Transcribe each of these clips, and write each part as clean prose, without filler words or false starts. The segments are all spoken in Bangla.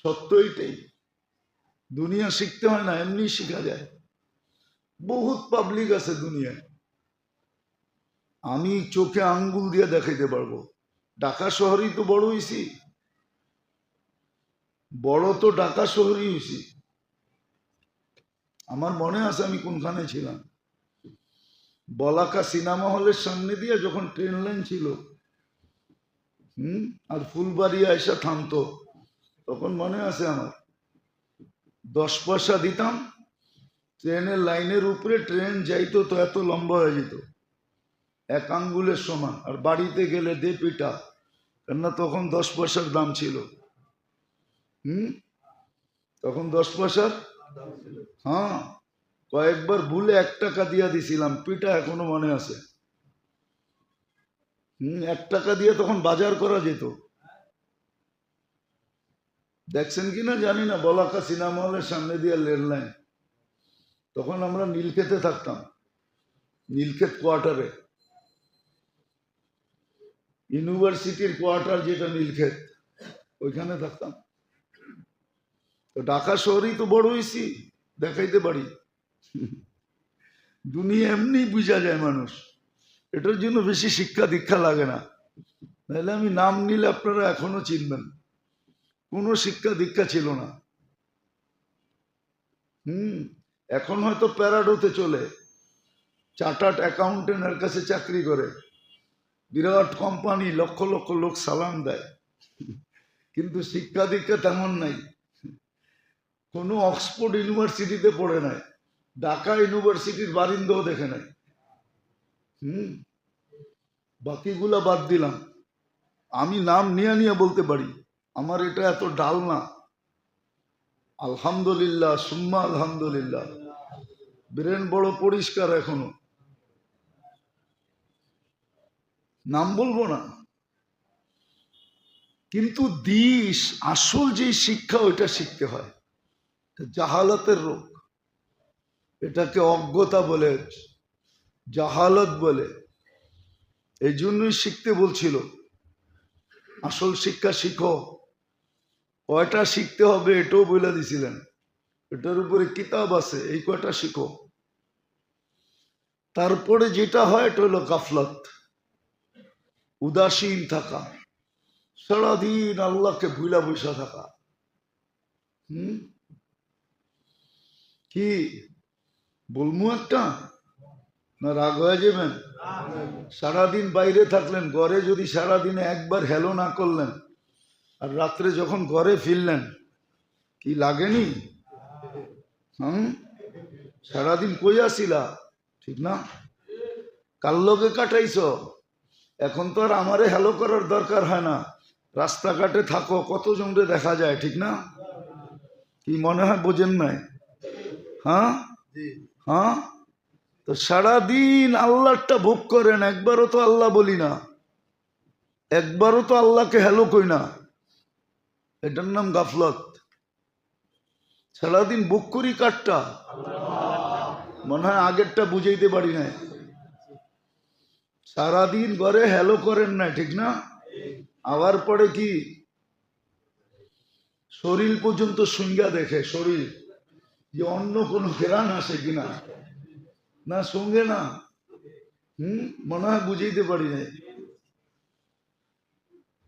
সত্য এইটাই। দুনিয়া শিখতে হয় না, এমনি শেখা যায়। বহুত পাবলিক আছে দুনিয়ায়, আমি চোখে আঙ্গুল দিয়ে দেখাইতে পারবো। ঢাকা শহরেই তো বড় হইছি, বড় তো ঢাকা শহরেই হইছি। আমার মনে আছে আমি কোনখানে ছিলাম, বলাকা সিনেমা হলের সামনে দিয়ে যখন ট্রেন লাইন ছিল, আর ফুলবাড়িয়া এসে থামতো, তখন মনে আছে আমার 10 পয়সা দিতাম, ট্রেনের লাইনের উপরে ট্রেন যাইতো, তো এত লম্বা হয়ে যেত, এক আঙ্গুলের সমান। আর বাড়িতে গেলে দে পিটা, কেননা তখন 10 পয়সার দাম ছিল। তখন 10 পয়সার, হ্যাঁ, কয়েকবার ভুলে 1 টাকা দিয়া দিছিলাম, পিটা এখনো মনে আছে। 1 টাকা দিয়ে তখন বাজার করা যেত। দেখছেন কিনা জানি না, বলাকা সিনেমা হলের সামনে দিয়ে রেল লাইন, তখন আমরা নীলক্ষেতে থাকতাম, নীলক্ষেত কোয়ার্টারে, ইউনিভার্সিটির কোয়ার্টার যেটা নীলক্ষেত, ওইখানে থাকতাম। তো ঢাকা শহরেই তো বড় হয়েছি, দেখাইতে পারি। দুনিয়া এমনি বুঝা যায় মানুষ, এটার জন্য বেশি শিক্ষা দীক্ষা লাগে না। নাহলে আমি নাম নিলে আপনারা এখনো চিনবেন, কোনো শিক্ষা দীক্ষা ছিল না। এখন হয়তো প্যারাডোতে চলে, চার্টার্ড অ্যাকাউন্টেন্টের কাছে চাকরি করে, বিরাট কোম্পানি, লক্ষ লক্ষ লোক সালাম দেয়, কিন্তু শিক্ষা দীক্ষা তেমন নাই। কোনো অক্সফোর্ড ইউনিভার্সিটিতে পড়ে নাই, ঢাকা ইউনিভার্সিটির বারিন্দাও দেখে নাই। বাকিগুলা বাদ দিলাম, আমি নাম নিয়ে নিয়ে বলতে পারি, আমার এটা এত ডাল না। আলহামদুলিল্লাহ, সুম্মা আলহামদুলিল্লাহ, ব্রেন বড় পরিষ্কার এখনো। নাম বলবো না, কিন্তু দিস আসল যে শিক্ষা, ওইটা শিখতে হয়। জাহালাতের রোগ, এটাকে অজ্ঞতা বলে, জাহালত বলে। এই জন্যই শিখতে বলছিল, আসল শিক্ষা শিখো। কয়টা শিখতে হবে এটাও বলে দিছিলেন, এটার উপরে কিতাব আছে, এই কয়টা শিখো। তারপরে যেটা হয় এটা হলো গাফলত, উদাসীন থাকা, সারাদিন আল্লাহকে ভুলা বসা থাকা। কি বলবো একটা, না রাগ হয়ে যাবেন? সারাদিন বাইরে থাকলেন, ঘরে যদি সারাদিনে একবার হ্যালো না করলেন, আর রাত্রে যখন ঘরে ফিরলেন, কি লাগেনি? সারাদিন কই আসিলা, ঠিক না? কার লগে কাটাইছ? এখন তো আর আমারে হ্যালো করার দরকার হয় না, রাস্তাঘাটে থাকো, কতজনকে দেখা যায়, ঠিক না? কি মনে হয় বোঝেন নাই? হ্যাঁ, তো সারাদিন আল্লাহটা ভোগ করেন, একবারও তো আল্লাহ বলি না, একবারও তো আল্লাহকে হ্যালো কই না, এটার নাম গাফলত। সারাদিন ভোগ করি কারটা? মনে হয় আগেরটা বুঝাইতে পারি নাই। সারাদিন ঘরে হ্যালো করেন না, ঠিক না? আবার পরে কি শরীর পর্যন্ত সুঙ্গা দেখে, শরীর যে অন্য কোনো ঘেরান আসে কিনা, না সঙ্গে না। মনে হয় বুঝাইতে পারি নাই।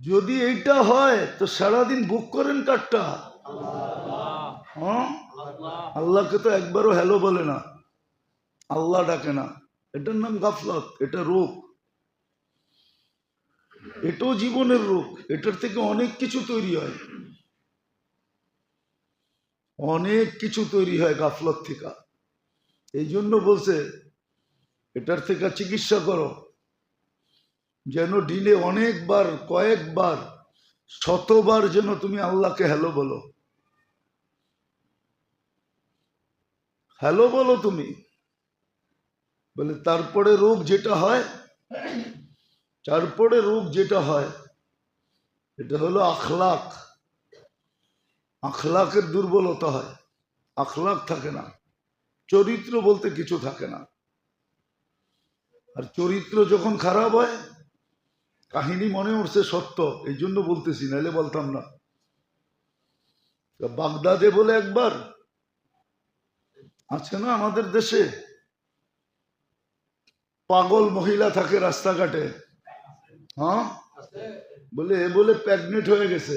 যদি এইটা হয় তো সারাদিন ভোগ করেন কারটা? আল্লাহকে তো একবারও হ্যালো বলে না, আল্লাহ ডাকে না, এটার নাম গাফলত, এটা রোগ, এটাও জীবনের রোগ। এটার থেকে অনেক কিছু তৈরি হয়, অনেক কিছু তৈরি হয় গাফলত থেকে। এই জন্য বলছে এটার থেকে চিকিৎসা করো, যেন দিনে অনেকবার, কয়েকবার, শতবার যেন তুমি আল্লাহকে হ্যালো বলো, হ্যালো বলো তুমি। বলে তারপরে রোগ যেটা হয়, তারপরে রোগ যেটা হয়, এটা হলো আখলাক। আখলাকের দুর্বলতা হয়, আখলাক থাকে না, চরিত্র বলতে কিছু থাকে না। আর চরিত্র যখন খারাপ হয়, কাহিনী মনে উঠছে সত্য, এই জন্য বলতেছি, নাহলে বলতাম না। বাগদাদে বলে একবার আছে না আমাদের দেশে, পাগল মহিলা থাকে রাস্তাঘাটে, হ্যাঁ, বলে এ বলে প্রেগনেন্ট হয়ে গেছে।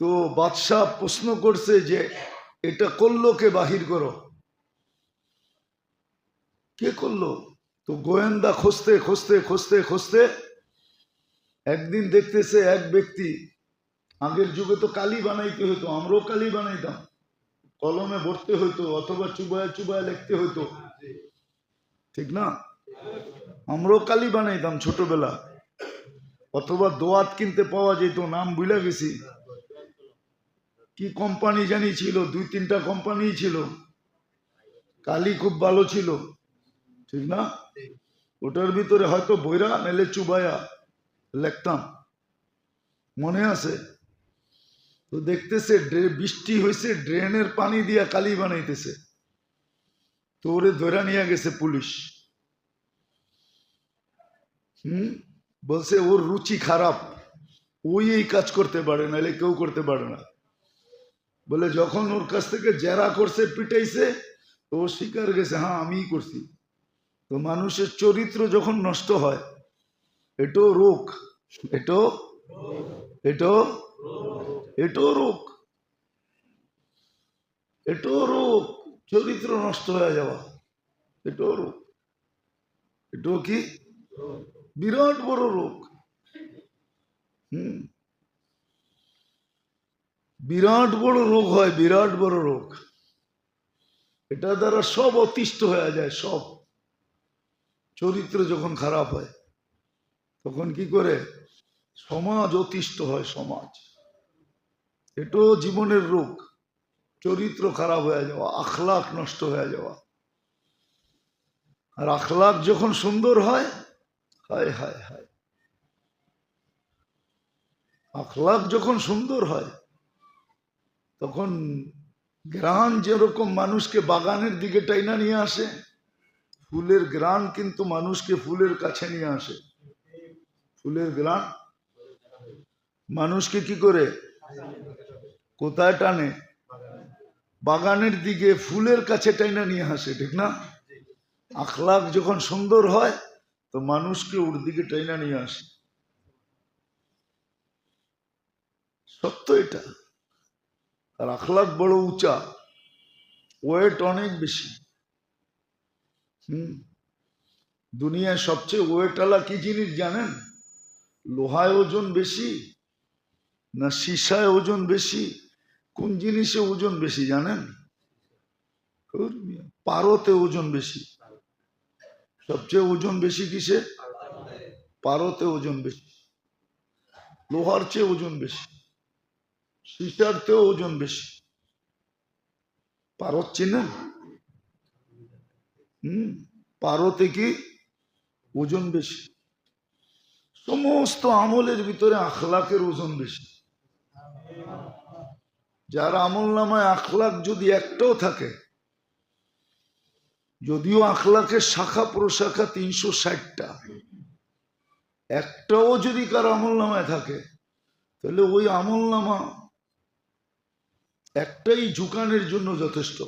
তো বাদশাহ প্রশ্ন করছে যে এটা করলো কে, বাহির করো। কে করলো? তো গোয়েন্দা খুঁজতে খুঁজতে খুঁজতে খুঁজতে একদিন দেখতেছে এক ব্যক্তি, আগের যুগে তো কালি বানাইতে হইতো, আমরাও কালি বানাইতাম, কলমে ভরতে হইতো অথবা চুবায় চুবায় লিখতে হইতো, ঠিক না? আমরাও কালি বানাইতাম ছোটবেলা, অথবা দোয়াত কিনতে পাওয়া যেত, নাম ভুলে গেছি, কি কোম্পানি জানি ছিল, 2-3টা কোম্পানি ছিল, কালি খুব ভালো ছিল, ঠিক না? ওটার ভিতরে হয়তো বইরা নাইলে চুবায়া লিখতাম, মনে আছে? তো দেখতেছে বৃষ্টি হয়েছে, ড্রেনের পানি দিয়া কালি বানাইতেছে, তো ওরে ধরে নিয়ে গেছে পুলিশ। বলছে ওর রুচি খারাপ, ওই এই কাজ করতে পারে, নাহলে কেউ করতে পারে না। বলে যখন ওর কাছ থেকে জেরা করছে, পিটাইছে, তো ও স্বীকার গেছে, হ্যাঁ আমিই করছি। তো মানুষের চরিত্র যখন নষ্ট হয়, এটাও রোগ, এটাও এটাও এটাও রোগ, এটাও রোগ, চরিত্র নষ্ট হয়ে যাওয়া, এটাও রোগ, এটাও কি বিরাট বড় রোগ। বিরাট বড় রোগ হয়, বিরাট বড় রোগ। এটা দ্বারা সব অতিষ্ঠ হয়ে যায়, সব চরিত্র যখন খারাপ হয় তখন কি করে সমাজ অতিষ্ঠ হয়, সমাজ। এটাও জীবনের রোগ, চরিত্র খারাপ হয়ে যাওয়া, আখলাক নষ্ট হয়ে যাওয়া। আর আখলাক যখন সুন্দর হয়, হায় হায় হায়, আখলাক যখন সুন্দর হয় তখন গ্রান যেরকম মানুষকে বাগানের দিকে টাইনা নিয়ে আসে, ফুলের গ্রান কিন্তু মানুষকে ফুলের কাছে নিয়ে আসে। ফুলের গ্রান মানুষকে কি করে, কোথায় টানে? বাগানের দিকে, ফুলের কাছে টাইনা নিয়ে আসে, ঠিক না? আখলাক যখন সুন্দর হয় তো মানুষকে ওর দিকে টাইনা নিয়ে আসে, সত্য এটা। আর আখলাক বড় উঁচা, ওয়েট অনেক বেশি। দুনিয়ায় সবচেয়ে ওয়েটওয়ালা কি জিনিস জানেন? লোহায় ওজন বেশি না সীসায় ওজন বেশি? কোন জিনিসে ওজন বেশি জানেন? পারতে ওজন বেশি। সবচেয়ে ওজন বেশি কিসে? পারতে ওজন বেশি। লোহার চেয়ে ওজন বেশি, সীসার চেয়েও ওজন বেশি। পারত চেনেন? পারতে কি ওজন বেশি। সমস্ত আমলের ভিতরে আখলাকের ওজন বেশি। যার আমল নামায় আখলাক যদি একটাও থাকে, যদিও আখলাকের শাখা প্রশাখা 360টা, একটাও যদি কার আমল নামায় থাকে, তাহলে ওই আমল নামা একটাই ঝুঁকানের জন্য যথেষ্ট।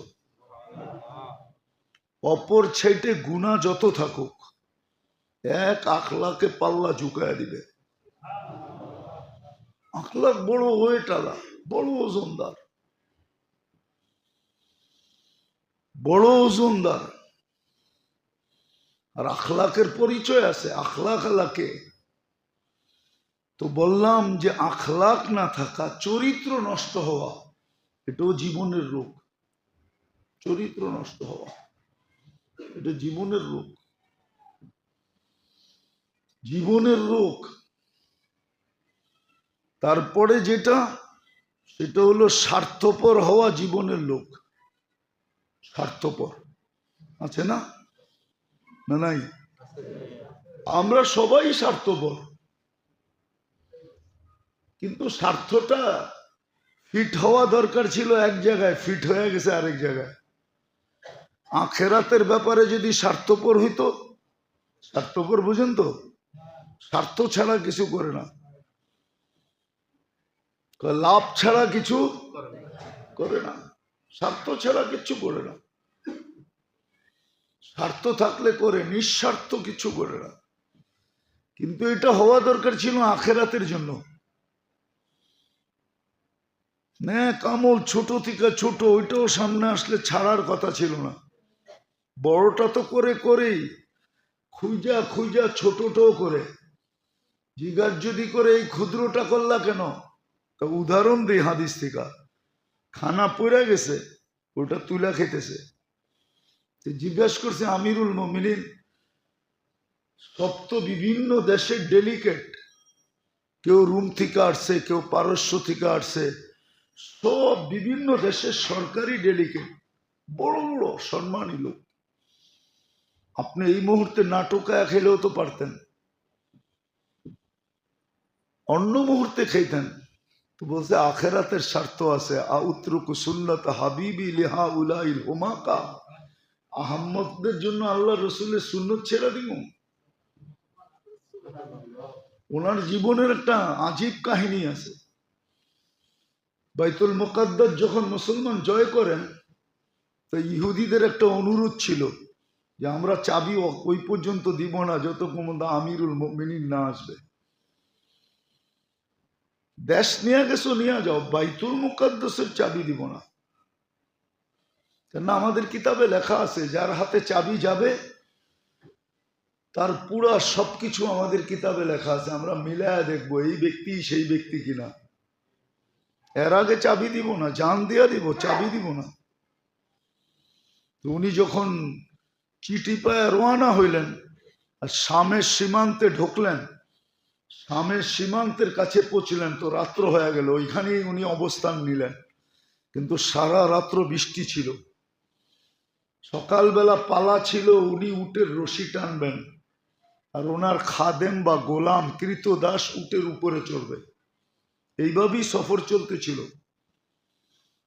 অপর সাইডে গুনাহ যত থাকুক, এক আখলাকে পাল্লা ঝুঁকায় দিবে। আখলাক বড় ওয়েটালা, বড় ওজনদার, বড় ওজনদার। আর আখলাকের পরিচয় আছে, আখলাক আলাকে। তো বললাম যে আখলাক না থাকা, চরিত্র নষ্ট হওয়া, এটাও জীবনের রোগ। চরিত্র নষ্ট হওয়া এটা জীবনের রোগ, জীবনের রোগ। তারপরে যেটা, সেটা হলো স্বার্থপর হওয়া, জীবনের লোক। স্বার্থপর আছে না? না নাই? আমরা সবাই স্বার্থপর, কিন্তু স্বার্থটা ফিট হওয়া দরকার ছিল এক জায়গায়, ফিট হয়ে গেছে আরেক জায়গায়। আখেরাতের ব্যাপারে যদি স্বার্থপর হইতো, স্বার্থপর বুঝেন তো, স্বার্থ ছাড়া কিছু করে না। লাভ ছাড়া কিছু করে না, স্বার্থ ছাড়া কিছু করে না। স্বার্থ থাকলে করে, নিঃস্বার্থ কিছু করে না। কিন্তু এটা হওয়া দরকার ছিল আখেরাতের জন্য। কামল ছোট থেকে ছোট, ওইটাও সামনে আসলে ছাড়ার কথা ছিল না। বড়টা তো করে করেই, খুঁজা খুঁজা ছোটটাও করে। জিজ্ঞাস যদি করে এই ক্ষুদ্রটা করলা কেন, তা উদাহরণ দিই হাদিস থেকে। খানা পড়ে গেছে, ওটা তুলা খেতেছে। জিজ্ঞাসা করছে আমিরুল মুমিনিন, সব তো বিভিন্ন দেশের ডেলিগেট, কেউ রোম থেকে আসছে, কেউ পারস্য থেকে আসছে, সব বিভিন্ন দেশের সরকারি ডেলিগেট, বড় বড় সম্মানী লোক। আপনি এই মুহূর্তে নাটকায় খেলেও তো পারতেন, অন্য মুহূর্তে খেতেন। তো বলছে আখেরাতের স্বার্থ আছে। আউত্রুকু সুন্নাত হাবিবি লিহা উলাইল হুমাকা, আহম্মদদের জন্য আল্লাহ রসুলের সুন্নত ছেড়ে দিব? ওনার জীবনের একটা আজীব কাহিনী আছে। বাইতুল মুকাদ্দাস যখন মুসলমান জয় করেন, তো ইহুদিদের একটা অনুরোধ ছিল যে আমরা চাবি ওই পর্যন্ত দিব না যতক্ষণ আমিরুল মুমিনিন না আসবে। দেশ নিয়ে গেছো নিয়ে যাও, বাইতুল মুকাদ্দাসের চাবি দিব না। কেন আমাদের কিতাবে লেখা আছে যার হাতে চাবি যাবে তার পুরা সবকিছু আমাদের কিতাবে লেখা আছে। আমরা মিলায় দেখবো এই ব্যক্তি সেই ব্যক্তি কিনা। এর আগে চাবি দিব না, জান দিয়া দিব, চাবি দিব না। তো উনি যখন চিঠি পায়ে রওনা হইলেন আর শামের সীমান্তে ঢুকলেন, শামের সীমান্তের কাছে পৌঁছলেন, তো রাত্র হয়ে গেল। ওইখানেই উনি অবস্থান নিলেন। কিন্তু সারা রাত্র বৃষ্টি ছিল। সকালবেলা পালা ছিল, উনি উটের রশি টানবেন, আর ওনার খাদেম বা গোলাম কৃতদাস উটের উপরে চড়বে। এইভাবেই সফর চলতেছিল।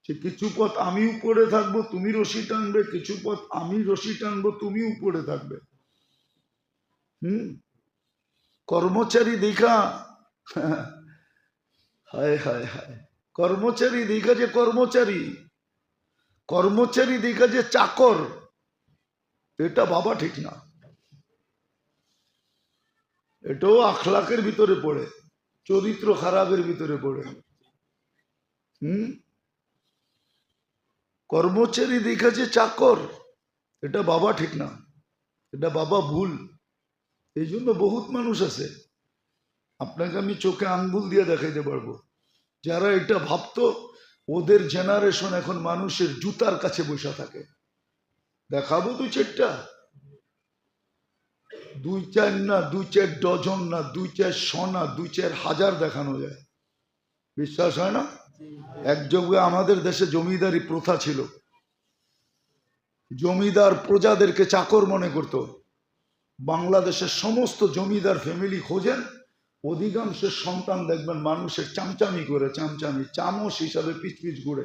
যে কিছু পথ আমি উপরে থাকবো, তুমি রশি টানবে, কিছু পথ আমি রশি টানবো, তুমি উপরে থাকবে। কর্মচারী দেখা, হায় হায় হায়, কর্মচারী দেখা যে কর্মচারী, কর্মচারী দেখা যে চাকর, এটা বাবা ঠিক না। এটাও আখলাকের ভিতরে পড়ে, চরিত্র খারাপের ভিতরে পড়ে। কর্মচারী দেখা যে চাকর, এটা বাবা ঠিক না, এটা বাবা ভুল। এই জন্য বহুত মানুষ আছে, আপনাকে আমি চোখে আঙ্গুল দিয়ে দেখাইতে পারবো, যারা এটা ভাবতো ওদের জেনারেশন এখন মানুষের জুতার কাছে বসে থাকে। দেখাবো দুই চারটা, দুই চার না, দুই চার ডজন না, দুই চার শনা, দুই চার হাজার দেখানো যায়। বিশ্বাস হয় না? এক যুগে আমাদের দেশে জমিদারি প্রথা ছিল। জমিদার প্রজাদেরকে চাকর মনে করত। বাংলাদেশের সমস্ত জমিদার ফ্যামিলি খোঁজেন, অধিকাংশের সন্তান দেখবেন মানুষের চামচামি করে, চামচামি চামচ হিসাবে পিচপিচ ঘুরে।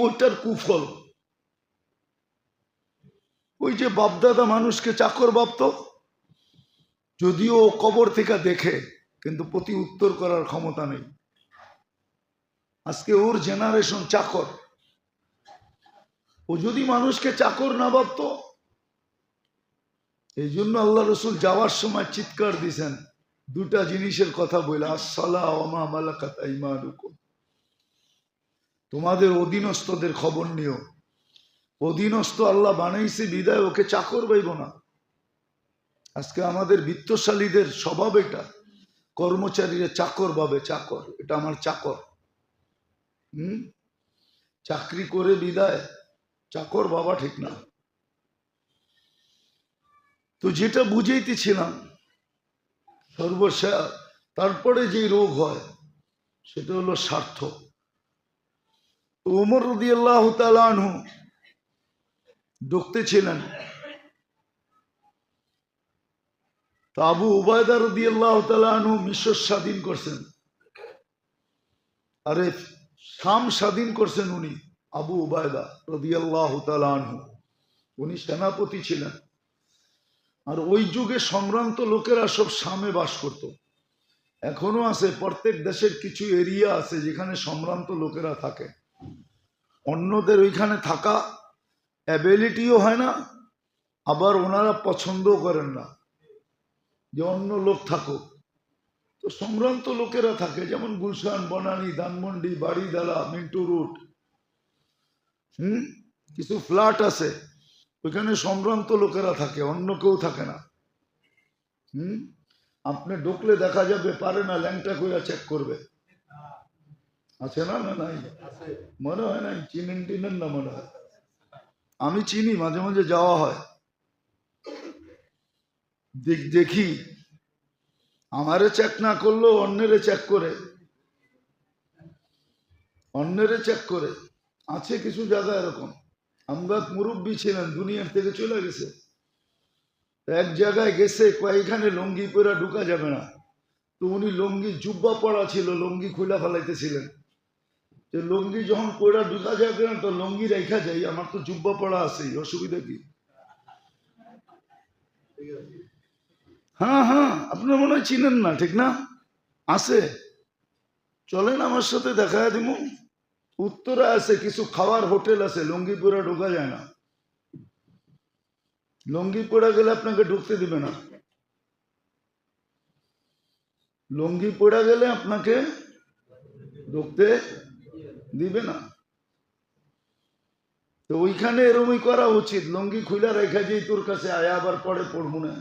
ওইটার কুফল। ওই যে বাপদাদা মানুষকে চাকর ভাবত, যদিও কবর থেকে দেখে, কিন্তু প্রতি উত্তর করার ক্ষমতা নেই। আজকে ওর জেনারেশন চাকর। ও যদি মানুষকে চাকর না ভাবত, এই জন্য আল্লাহ রসুল যাওয়ার সময় চিৎকার দিয়েছেন দুটা জিনিসের কথা বলে, আসসালা ওয়া মা মালাকাত আইমানুকুম, তোমাদের অধীনস্থদের খবর নিও। অধীনস্থ আল্লাহ বানাইছে বিদায় ওকে চাকর পাইব না। আজকে আমাদের বিত্তশালীদের স্বভাব এটা, কর্মচারীরা চাকর ভাবে, চাকর, এটা আমার চাকর। চাকরি করে বিদায়, চাকর বাবা ঠিক না। তো যেটা বুঝাইতেছিলাম, সর্বশেষ তারপরে যে রোগ হয় সেটা হলো স্বার্থ। ওমর রাদিয়াল্লাহু তাআলা আনহু ঢুকতেছিলেন, তো আবু উবায়দা রাদিয়াল্লাহু তাআলা আনহু মিশর স্বাধীন করছেন। আরে শাম স্বাধীন করছেন উনি, আবু উবায়দা রাদিয়াল্লাহু তাআলা আনহু। উনি সেনাপতি ছিলেন। আর ওই যুগে সম্ভ্রান্ত লোকেরা সব শামে বাস করত। এখনো আছে। প্রত্যেক দেশের কিছু এরিয়া আছে যেখানে সম্ভ্রান্ত লোকেরা থাকে, অন্যদের ওইখানে থাকা অ্যাবিলিটিও হয় না, আবার ওনারা পছন্দও করেন না যে অন্য লোক থাকুক। তো সম্ভ্রান্ত লোকেরা থাকে, যেমন গুলশান, বনানী, ধানমন্ডি, বাড়িদালা, মিন্টু রুট, কিছু ফ্ল্যাট আছে ওইখানে সম্ভ্রান্ত লোকেরা থাকে, অন্য কেউ থাকে না। আপনি ঢুকলে দেখা যাবে পারে না, ল্যাংটা কইরা চেক করবে। আছে না? না নাই? মনে হয় নাই? চিনেন টিনেন না মনে হয়? আমি চিনি, মাঝে মাঝে যাওয়া হয়, দেখি। আমারে চেক না করলেও অন্যেরে চেক করে, আছে কিছু জায়গা এরকম। আমরা মুরব্বী ছিলেন, দুনিয়ার থেকে চলে গেছে, এক জায়গায় গেছে, এখানে লুঙ্গি পরা ঢুকা যাবে না। তো উনি লুঙ্গি জুব্বা পড়া ছিল, লুঙ্গি খুলে ফেলাইতেছিলেন। যে লুঙ্গি যখন পড়া ঢুকা যাবে না, তো লুঙ্গি রেখা যাই, আমার তো জুব্বা পড়া আছে, অসুবিধা কি? হ্যাঁ হ্যাঁ, আপনার মনে হয় চিনেন না, ঠিক না? আছে, চলেন আমার সাথে দেখা দিব। উত্তরে আছে কিছু খাওয়ার হোটেল আছে, লুঙ্গি পরা ঢোকা যায় না। লুঙ্গি পড়া গেলে আপনাকে ঢুকতে দিবে না, লুঙ্গি পড়া গেলে আপনাকে ঢুকতে দিবে না। তো ওইখানে এরমই করা উচিত, লুঙ্গি খুলে রেখা যেই তোর কাছে আয়া, আবার পরে পড়বো না,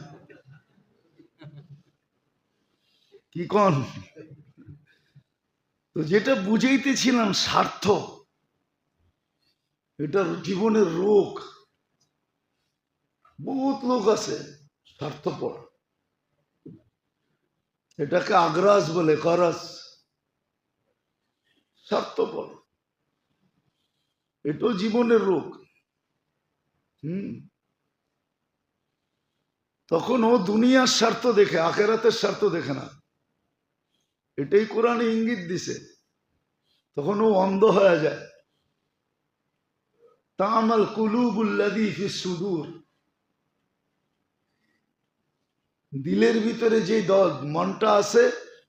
কি কন? তো যেটা বুঝাইতেছিলাম, স্বার্থ এটা জীবনের রোগ। বহুত লোক আছে স্বার্থপর, এটাকে আগ্রাস বলে, করস, স্বার্থপর, এটাও জীবনের রোগ। তখন ও দুনিয়ার স্বার্থ দেখে, আখেরাতের স্বার্থ দেখে না, এটাই কোরআনে ইঙ্গিত দিছে। তখন ও অন্ধ হয়ে যায়। তামাল কুলুবুল্লাযী ফিস সুদূর, দিলের ভিতরে যে মনটা আছে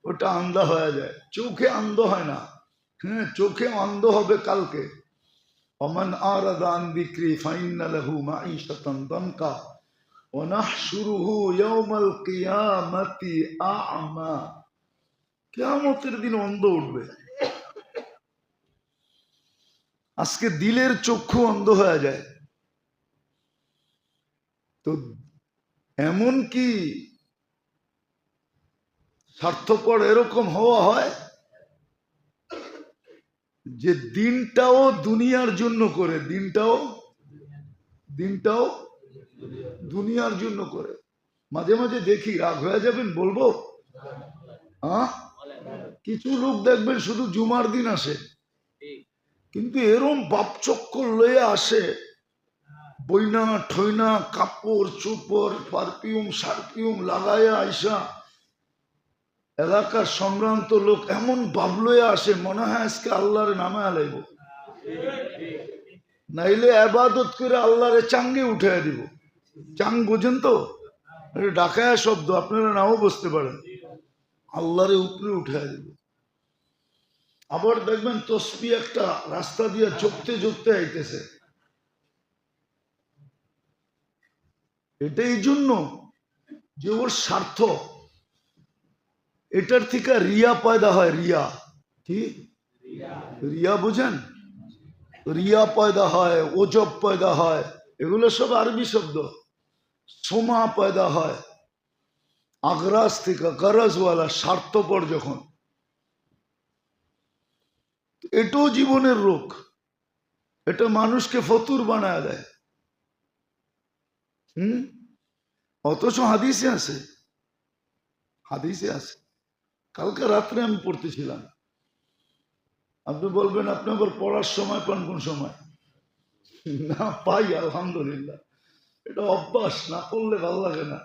ওটা আন্ধা হয়ে যায়, চোখে অন্ধ হয় না। হ্যাঁ, চোখে অন্ধ হবে কালকে। ওমান আরাদা আন যিকরি ফাইন্না লাহু মাঈশাতান দানকা ওয়া নাহশুরুহু ইয়াওমাল কিয়ামাতি আ'মা, কিয়ামতের দিন অন্ধ উঠবে। আজকে দিলের চক্ষু অন্ধ হয়ে যায়। তো এমন কি স্বার্থপর এরকম হওয়া হয় যে দিনটাও দুনিয়ার জন্য করে, দিনটাও দুনিয়ার জন্য করে। মাঝে মাঝে দেখি, রাগ হয়ে যাবেন বলবো, কিছু লোক দেখবেন শুধু জুমার দিন আসে, কিন্তু এরম বাপচক্কর লয়ে আসে, বইনা ঠইনা কাপড় চোপড় পারফিউম সারফিউম লাগাইয়া আইসা, এলাকার সম্ভ্রান্ত লোক এমন বাবলয়ে আসে, মনে হয় আজকে আল্লাহরে নামে আলাইব, নাইলে আবাদত করে আল্লাহরে চাঙ্গে উঠে দিব। চাং বোঝেন তো? ডাকায়া শব্দ, আপনারা নাও বুঝতে পারেন। আল্লাহরে উপরে উঠে দিব। আবার দেখবেন তসবি একটা রাস্তা দিয়ে চোখতে চোখতে আইতেছে, এটা এই জন্য যে ওর স্বার্থ, এটার থেকে রিয়া পয়দা হয়। রিয়া কি? রিয়া বুঝেন? রিয়া পয়দা হয়, ওজব পয়দা হয়, এগুলো সব আরবি শব্দ। সোমা পয়দা হয় আগ্রাস থেকে, গরজওয়ালা, স্বার্থপর যখন। এটাও জীবনের রোগ, এটা মানুষকে ফতুর বানায় দেয়। অথচ হাদিসে আছে, কালকে রাত্রে আমি পড়তেছিলাম। আপনি বলবেন আপনি আবার পড়ার সময় পান কোন সময়? না পাই, আলহামদুলিল্লাহ, এটা অভ্যাস, না করলে ভালো লাগে না।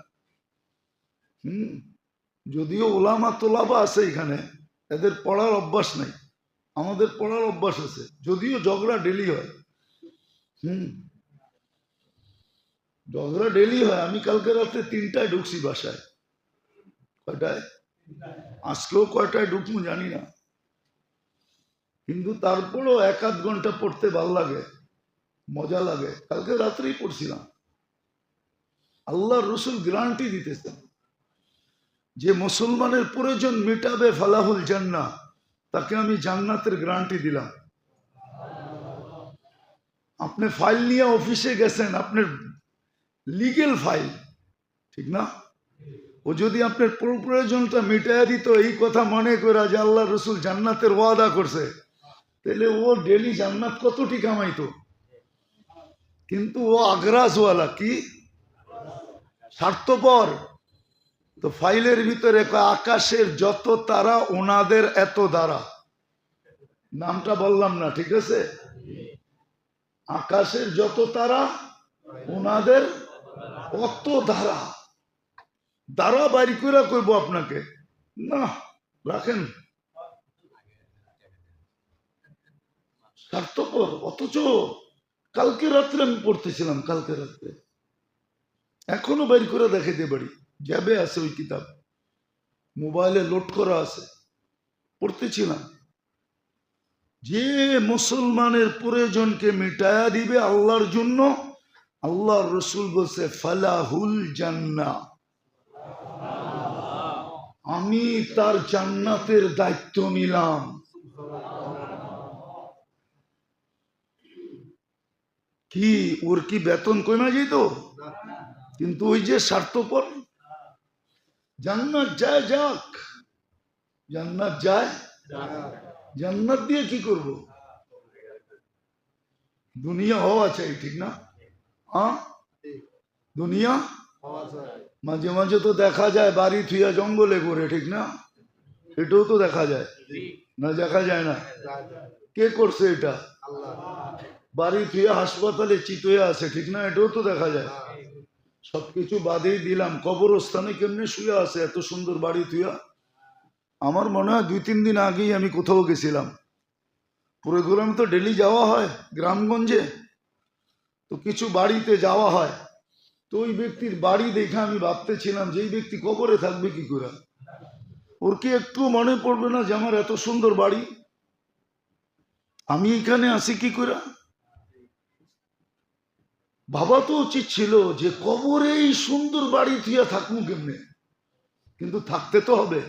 যদিও ওলামা তোলাবা আছে এখানে, এদের পড়ার অভ্যাস নাই, আমাদের পড়ার অভ্যাস আছে, যদিও ঝগড়া ডেলি হয়। ঝগড়া ডেলি হয়। আমি কালকে রাত্রে 3টায় ঢুকছি বাসায়। কয়টায়? আজকেও কয়টায় ঢুকবো জানি না, কিন্তু তারপরও 1-8 ঘন্টা পড়তে ভাল লাগে, মজা লাগে। কালকে রাত্রেই পড়ছিলাম। আল্লাহ রসুল গ্যারান্টি দিতেছেন যে মুসলমানের প্রয়োজন মেটাবে ফালাহুল জান্নাহ, তাকে আমি জান্নাতের গ্যারান্টি দিলাম। আপনি ফাইল নিয়ে অফিসে গেছেন, আপনার লিগেল ফাইল, ঠিক না? ও যদি আপনার প্রয়োজনটা মিটাইয়া দিত এই কথা মনে করে যে আল্লাহ রসুল জান্নাতের ওয়াদা করছে, তাহলে ও ডেলি জান্নাত কতটি কামাইতো। কিন্তু ও আগ্রাসওয়ালা, কি স্বার্থপর। তো ফাইলের ভিতরে আকাশের যত তারা ওনাদের এত দ্বারা, নামটা বললাম না, ঠিক আছে? আকাশের যত তারা ওনাদের অত দ্বারা, দ্বারা বাড়ি করে করবো আপনাকে না, রাখেন। স্বার্থপর। অথচ কালকে রাত্রে আমি পড়তেছিলাম, কালকে রাত্রে এখনো বের করে দেখাইতে পারি, যাবে আছে ওই কিতাব, মোবাইলে লোড করা আছে, পড়তেছিলাম যে মুসলমানের প্রয়োজনকে মিটায়া দিবে আল্লাহর জন্য, আল্লাহর রসুল বলছে ফালাহুল জান্নাহ, আমি তার জান্নাতের দায়িত্ব নিলাম। কি ওর কি বেতন কমে যেত? কিন্তু ওই যে স্বার্থপর, জান্নাত যায় যাক, জান্নাত যায়, জান্নাত দিয়ে কি করব? দুনিয়া হওয়া চাই, ঠিক না? হ্যাঁ, দুনিয়া মাঝে মাঝে তো দেখা যায় বাড়ি থুইয়া জঙ্গলে করে, ঠিক না? এটাও তো দেখা যায় না, দেখা যায় না? কে করছে এটা? বাড়ি থুইয়া হাসপাতালে চিতয়ে আছে, ঠিক না? এটাও তো দেখা যায়। সবকিছু বাদেই দিলাম, কবরস্থানে কেমনে শুয়ে আছে এত সুন্দর বাড়ি থুইয়া। আমার মনে হয় 2-3 দিন আগেই আমি কোথাও গেছিলাম, প্রোগ্রাম তো ডেলি যাওয়া হয় গ্রামগঞ্জে, তো কিছু বাড়িতে যাওয়া হয়, তো ওই ব্যক্তির বাড়ি দেখে আমি ভাবতেছিলাম যে এই ব্যক্তি কবরে থাকবে কি করে। ওর কি একটু মনে পড়বে না যে আমার এত সুন্দর বাড়ি, আমি এখানে আছি কি করে? ভাবা তো উচিত ছিল যে কবরে এই সুন্দর বাড়ি থুইয়া থাকবো কেমনে, কিন্তু থাকতে তো হবে,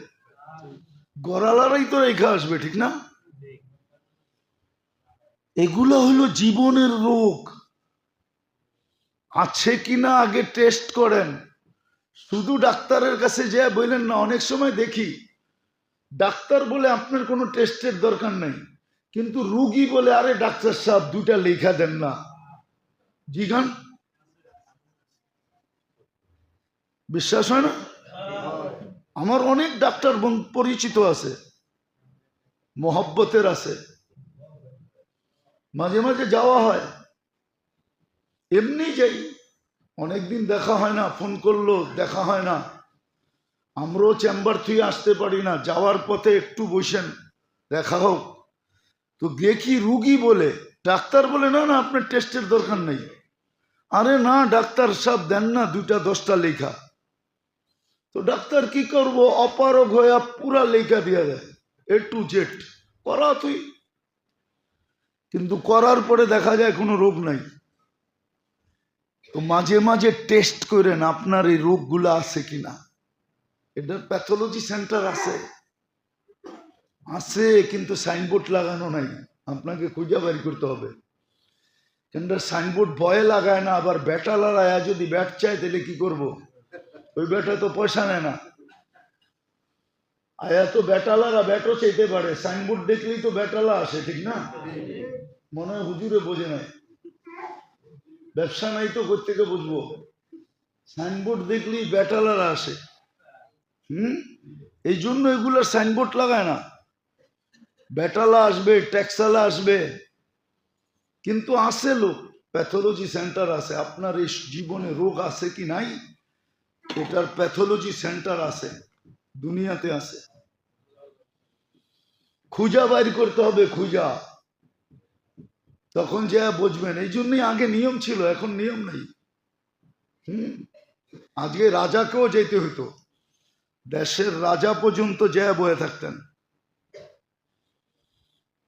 গড়ালারাই তো রেখে আসবে, ঠিক না? এগুলো হলো জীবনের রোগ, আছে কিনা আগে টেস্ট করেন। শুধু ডাক্তারের কাছে যে বললেন না, অনেক সময় দেখি ডাক্তার বলে আপনার কোনো টেস্টের দরকার নেই, কিন্তু রুগী বলে আরে ডাক্তার সাহেব 2টা লেখা দেন না। জিগান, বিশ্বাস হয় না? আমার অনেক ডাক্তার পরিচিত আছে, মোহব্বতের আছে, মাঝে মাঝে যাওয়া হয়, এমনি যাই, অনেকদিন দেখা হয় না, ফোন করলো দেখা হয় না, আমরাও চেম্বার থেকে আসতে পারি না, যাওয়ার পথে একটু বসেন দেখা হোক, তো দেখি রুগী বলে ডাক্তার বলে না না আপনার টেস্টের দরকার নেই। আরে না ডাক্তার সাহেব দেন না 2টা 10টা লেখা। তো ডাক্তার কি করবো, অপারগ হয়ে পুরা লেখা দিয়ে দেয়, A to Z করা তুই, কিন্তু করার পরে দেখা যায় কোনো রোগ নাই। তো মাঝে মাঝে টেস্ট করেন আপনার এই রোগগুলো আছে কিনা। এটার প্যাথোলজি সেন্টার আছে, আছে, কিন্তু সাইনবোর্ড লাগানো নাই, আপনাকে খুঁজে বের করতে হবে। কিন্তু সাইনবোর্ড ভয়ে লাগায় না, আবার ব্যাটালার আয়া যদি ব্যাট চায় তাহলে কি করব? ওই ব্যাটা তো পয়সা নেয় না, আয়া তো ব্যাটালারা ব্যাটও চাইতে পারে, সাইনবোর্ড দেখলেই তো ব্যাটালা আসে, ঠিক না? মনে হয় হুজুরে বোঝে নাই, ব্যবসা নাই তো কোত্থেকে বুঝবো, সাইনবোর্ড দেখলেই ব্যাটালারা আসে। এই জন্য এগুলোর সাইনবোর্ড লাগায় না, ব্যাটালা আসবে, ট্যাক্সালা আসবে, কিন্তু আছে লোক, প্যাথোলজি সেন্টার আছে, আপনার এই জীবনে রোগ আছে কি নাই এটার প্যাথোলজি সেন্টার আছে, দুনিয়াতে আছে, খুঁজা বাইর করতে হবে, খুঁজা, তখন যা বুঝবেন। এই জন্যই আগে নিয়ম ছিল, এখন নিয়ম নেই। আজকে রাজাকেও যেতে হতো, দেশের রাজা পর্যন্ত যেয়ে বয়ে থাকতেন,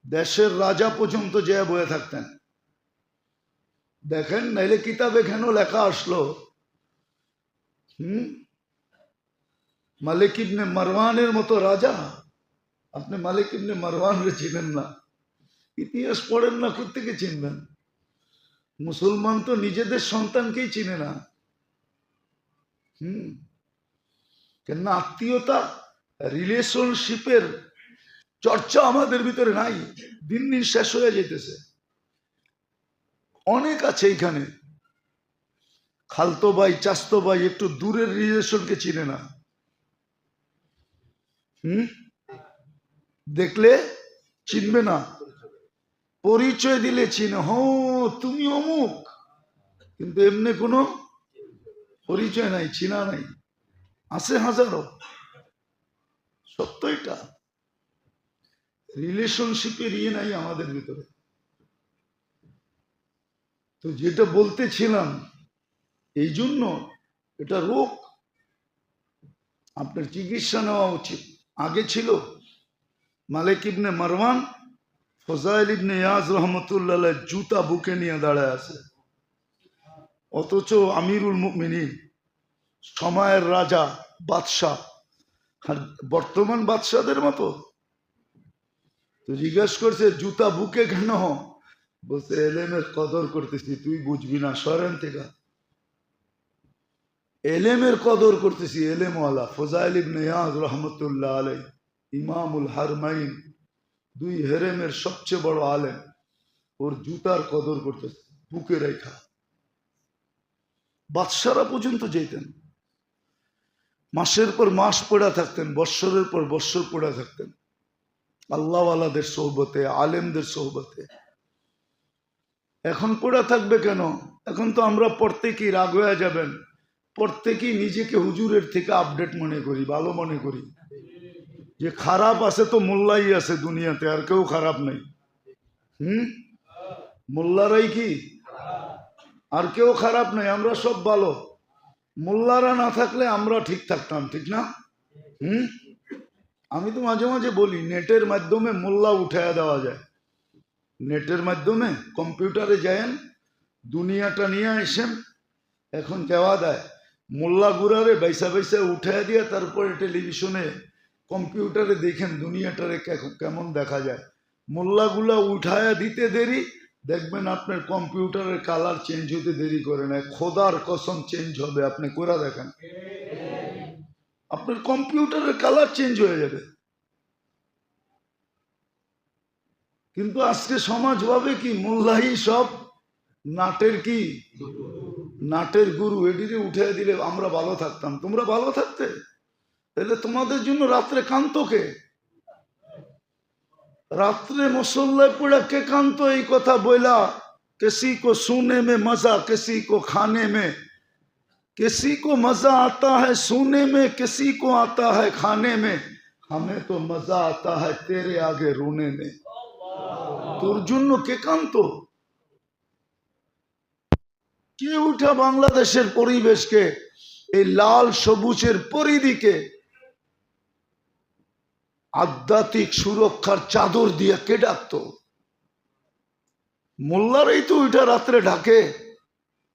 দেশের রাজা পর্যন্ত যেয়ে বয়ে থাকতেন। দেখেন, নাইলে কিতাবে কেন লেখা আসলো মালিক ইবনে মারওয়ানের মতো রাজা? আপনি মালিক ইবনে মারওয়ানরে চিনেন না, ইতিহাস পড়েন না, কোত্থেকে চিনবেন? মুসলমান তো নিজেদের সন্তানকেই চিনে না। কেন আত্মীয়তা, রিলেশনশিপের চর্চা আমাদের ভিতরে নাই, দিন দিন শেষ হয়ে যেতেছে। অনেক আছে এখানে খালতো ভাই, চাস্তো ভাই, একটু দূরের রিলেশনকে চিনে না। দেখলে চিনবে না, পরিচয় দিলে চিনে, তুমি অমুক, কিন্তু এমনি কোনো পরিচয় নাই, চিনা নাই। আছে হাজারো, সত্য এটা। রিলেশনশিপের ইয়ে নাই আমাদের ভিতরে। তো যেটা বলতেছিলাম, এই জন্য এটা রোগ, আপনার চিকিৎসা নেওয়া উচিত। আগে ছিল মালিক ইবনে মারওয়ান, ফজাইল ইবনে ইয়াজ রহমতুল্লাহ জুতা বুকে নিয়ে দাঁড়ায় আছে, অথচ আমিরুল মুমিনিন, সময়ের রাজা, বাদশাহ, আর বর্তমান বাদশাদের মতো। তো জিজ্ঞাসা করছে জুতা বুকে কেন? বলছে এলেমের কদর করতেছি, তুই বুঝবি না, সরেন থেকে। এলেমের কদর করতেছি, এলেমওয়ালা ফজাইল ইবনে ইয়াজ রহমতুল্লাহ আলাই, ইমামুল হারমাইন, দুই হেরেমের সবচেয়ে বড় আলেম, ওর জুতার কদর করতেছে, বুকে রেখা। বাদশারা পর্যন্ত যেতেন, মাসের পর মাস পড়া থাকতেন, বৎসরের পর বৎসর পড়া থাকতেন আল্লাহওয়ালাদের সোহবতে, আলেমদের সোহবতে। এখন পড়া থাকবে কেন? এখন তো আমরা প্রত্যেকেই রাগ হয়ে যাবেন, প্রত্যেকেই নিজেকে হুজুরের থেকে আপডেট মনে করি, ভালো মনে করি। যে খারাপ আছে তো মোল্লাই আছে দুনিয়াতে, আর কেউ খারাপ নেই। মোল্লারাই কি? আর কেউ খারাপ নেই, আমরা সব ভালো। মোল্লারা না থাকলে আমরা ঠিক থাকতাম, ঠিক না? আমি তো মাঝে মাঝে বলি, নেটের মাধ্যমে মোল্লা উঠাইয়া দেওয়া যায়। নেটের মাধ্যমে কম্পিউটারে যায়েন, দুনিয়াটা নিয়ে আসেন, এখন দেওয়া দেয়। মোল্লা গুড়ারে বাইসা বাইসা উঠাইয়া দিয়ে তারপরে টেলিভিশনে, কম্পিউটারে দেখেন দুনিয়াটারে কেমন দেখা যায়। মোল্লাগুলা উঠায়া দিতে দেরি, দেখবেন আপনার কম্পিউটারের কালার চেঞ্জ হতে দেরি করে না। খোদার কসম চেঞ্জ হবে, আপনি করে দেখেন, আপনার কম্পিউটারের কালার চেঞ্জ হয়ে যাবে। কিন্তু আজকে সমাজ ভাবে কি মোল্লাই সব নাটের কি, নাটের গুরু, এটিকে উঠে দিলে আমরা ভালো থাকতাম। তোমরা ভালো থাকতে, তাহলে তোমাদের জন্য রাত্রে কান্ত কে? রাত্রে মুসল্লায় পড়া কে কান্ত? এই কথা বইলা, किसी को सोने में मजा, किसी को खाने में, किसी को मजा आता है सोने में, किसी को आता है खाने में, हमें तो मजा आता है तेरे आगे रोने में। তোর জন্য কে কান্ত? কে উঠা বাংলাদেশের পরিবেশকে এই লাল সবুজের পরিধিকে আধ্যাত্মিক সুরক্ষার চাদর দিয়ে কে ডাকতো? মোল্লারাই তো ওইটা রাত্রে ঢাকে।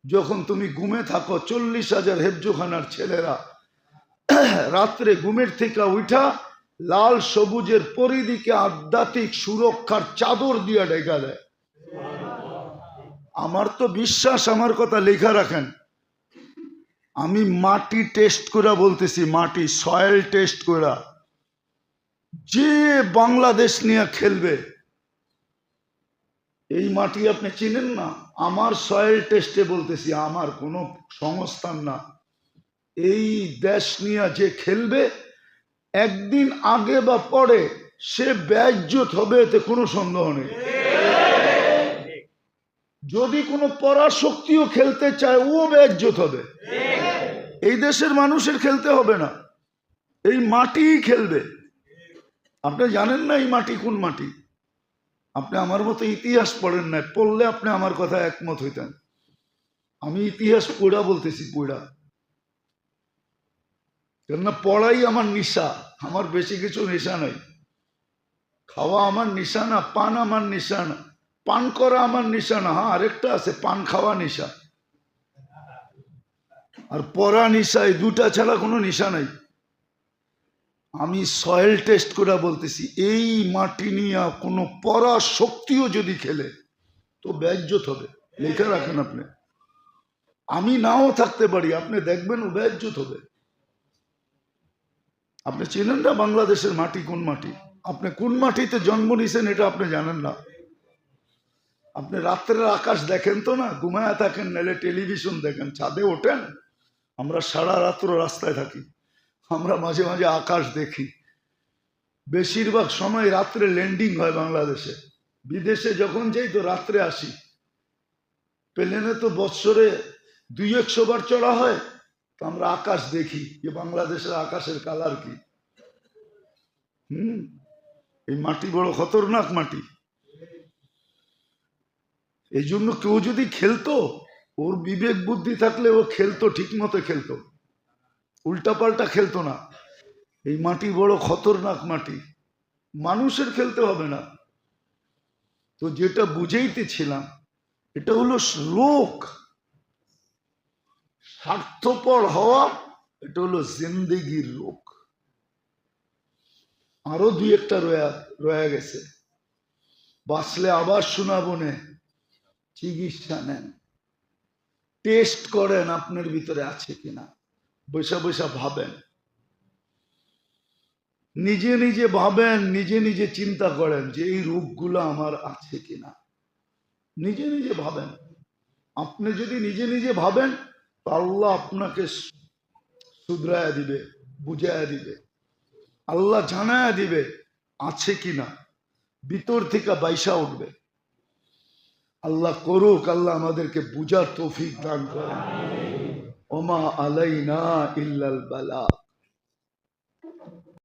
যখন তুমি ঘুমে থাকো, 40,000 হেফজোখানার ছেলেরা রাত্রে ঘুমের থেকে উঠা লাল সবুজের পরিধিকে আধ্যাত্মিক সুরক্ষার চাদর দিয়ে ঢেকা দেয়। আমার তো বিশ্বাস, আমার কথা লেখা রাখেন, আমি মাটি টেস্ট করে বলতেছি, মাটি সয়েল টেস্ট করে, যে বাংলাদেশ নিয়ে খেলবে, এই মাটি আপনি চিনেন না, আমার সয়েল টেস্টে বলতেছি, আমার কোনো সংস্থান না, এই দেশ নিয়ে যে খেলবে একদিন আগে বা পরে সে বেইজ্জত হবে, এতে কোনো সন্দেহ নেই। যদি কোনো পরাশক্তিও খেলতে চায়, ও বেইজ্জত হবে। এই দেশের মানুষের খেলতে হবে না, এই মাটি খেলবে। আপনি জানেন না এই মাটি কোন মাটি? আপনি আমার মতো ইতিহাস পড়েন না, পড়লে আপনি আমার কথা একমত হইতেন। আমি ইতিহাস পড়া বলতেছি, পড়া। কেননা পড়াই আমার নেশা, আমার বেশি কিছু নেশা নয়। খাওয়া আমার নেশা না, পান আমার নেশা না, পান করা আমার নেশা না। হ্যাঁ, আরেকটা আছে, পান খাওয়া নেশা আর পড়া নেশা, এই দুটা ছাড়া কোনো নেশা নাই। আমি সয়েল টেস্ট করে বলতেছি, এই মাটি নিয়ে কোনো পড়া শক্তিও যদি খেলে তো বেজ্জত হবে। লেখা রাখেন আপনি, আমি নাও থাকতে পারি, আপনি দেখবেন ও বেজ্জত হবে। আপনি চেনেন না বাংলাদেশের মাটি কোন মাটি? আপনি কোন মাটিতে জন্ম নিয়েছেন এটা আপনি জানেন না। আপনি রাত্রের আকাশ দেখেন তো না, ঘুমায়া থাকেন, নাহলে টেলিভিশন দেখেন, ছাদে ওঠেন। আমরা সারা রাত্র রাস্তায় থাকি, আমরা মাঝে মাঝে আকাশ দেখি। বেশিরভাগ সময় রাত্রে ল্যান্ডিং হয় বাংলাদেশে। বিদেশে যখন যাই তো রাত্রে আসি। প্লেনে তো বৎসরে 200 বার চড়া হয়, তো আমরা আকাশ দেখি যে বাংলাদেশের আকাশের কালার কি। এই মাটি বড় খতরনাক মাটি। এই জন্য কেউ যদি খেলতো, ওর বিবেক বুদ্ধি থাকলে ও খেলতো, ঠিক মতো খেলতো, উল্টাপাল্টা খেলতো না। এই মাটি বড় খতরনাক মাটি, মানুষের খেলতে হবে না। তো যেটা বুঝাইতেছিলাম, এটা হলো রোগ, স্বার্থপর হওয়া, এটা হলো জিন্দেগির রোগ। আরো 2-1টা রয়ে গেছে, বাঁচলে আবার শোনাবো নে। চিকিৎসা নেন, টেস্ট করেন আপনার ভিতরে আছে কিনা, বৈশা বৈশা ভাবেন, নিজে নিজে ভাবেন, নিজে নিজে চিন্তা করেন যে এই রোগগুলো আমার আছে কিনা। নিজে নিজে ভাবেন। আপনি যদি নিজে নিজে ভাবেন, আল্লাহ আপনাকে শুধরায়া দিবে, বুঝায়া দিবে, আল্লাহ জানায়া দিবে আছে কিনা, ভিতর থেকে বাইসা উঠবে। আল্লাহ করুক, আল্লাহ আমাদেরকে বুঝার তৌফিক দান করেন। ওমা আলাইনা ইল্লাল বালাগ।